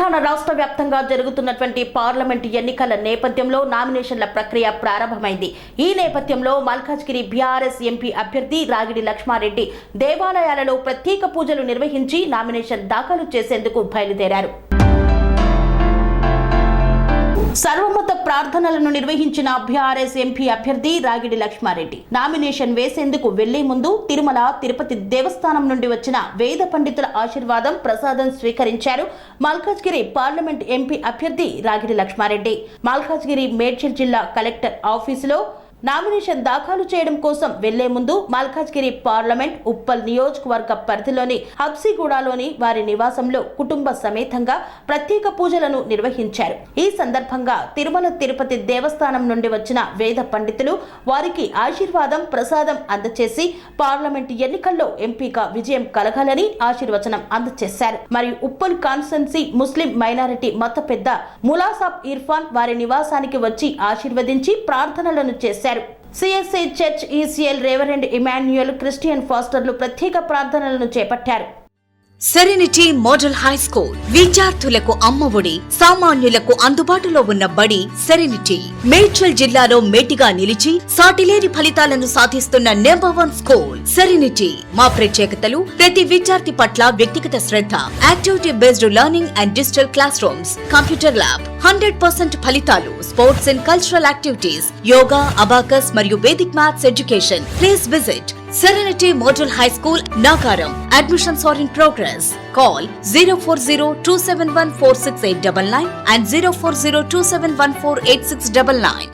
తెలంగాణ రాష్ట్ర వ్యాప్తంగా జరుగుతున్నటువంటి పార్లమెంటు ఎన్నికల నేపథ్యంలో నామినేషన్ల ప్రక్రియ ప్రారంభమైంది. ఈ నేపథ్యంలో మల్కాజ్గిరి బీఆర్ఎస్ ఎంపీ అభ్యర్థి రాగిడి లక్ష్మారెడ్డి దేవాలయాలలో ప్రత్యేక పూజలు నిర్వహించి నామినేషన్ దాఖలు చేసేందుకు బయలుదేరారు. సర్వమత ప్రార్థనలను నిర్వహించిన బీఆర్ఎస్ ఎంపీ అభ్యర్థి రాగిడి లక్ష్మారెడ్డి నామినేషన్ వేసేందుకు వెళ్లే ముందు తిరుమల తిరుపతి దేవస్థానం నుండి వచ్చిన వేద పండితుల ఆశీర్వాదం ప్రసాదం స్వీకరించారు. మల్కాజ్గిరి పార్లమెంట్ ఎంపీ అభ్యర్థి రాగిడి లక్ష్మారెడ్డి మల్కాజ్గిరి మేడ్చల్ జిల్లా కలెక్టర్ ఆఫీసులో నామినేషన్ దాఖలు చేయడం కోసం వెళ్లే ముందు మల్కాజ్గిరి పార్లమెంట్ ఉప్పల్ నియోజకవర్గ పరిధిలోని హబ్సిగూడలోని వారి నివాసంలో కుటుంబ సమేతంగా ప్రత్యేక పూజలను నిర్వహించారు. ఈ సందర్భంగా తిరుమల తిరుపతి దేవస్థానం నుండి వచ్చిన వేద పండితులు వారికి ఆశీర్వాదం ప్రసాదం అందచేసి పార్లమెంట్ ఎన్నికల్లో ఎంపీగా విజయం కలగాలని ఆశీర్వచనం అందచేశారు. మరియు ఉప్పల్ కాన్స్టిట్యున్సీ ముస్లిం మైనారిటీ మత పెద్ద ములాసాబ్ ఇర్ఫాన్ వారి నివాసానికి వచ్చి ఆశీర్వదించి ప్రార్థనలను చేశారు. CSI church ECL reverend Emmanuel Christian ఫాస్టర్లు ప్రత్యేక ప్రార్థనలను చేపట్టారు. సెరెనిటీ మోడల్ హై స్కూల్ విద్యార్థులకు అమ్మఒడి, సామాన్యులకు అందుబాటులో ఉన్న బడి సెరెనిటీ. మేడ్చల్ జిల్లాలో మేటిగా నిలిచి సాటిలేని ఫలితాలను సాధిస్తున్న #1 స్కూల్ సెరెనిటీ. మా ప్రత్యేకతలు ప్రతి విద్యార్థి పట్ల వ్యక్తిగత శ్రద్ధ, activity based learning and digital classrooms, computer lab, 100% ఫలితాలు, sports and cultural activities, yoga, abacus మరియు Vedic maths education. Please visit Serenity Model High School, Nagaram. Admissions are in progress. Call 040-271-46899 and 040-271-48699.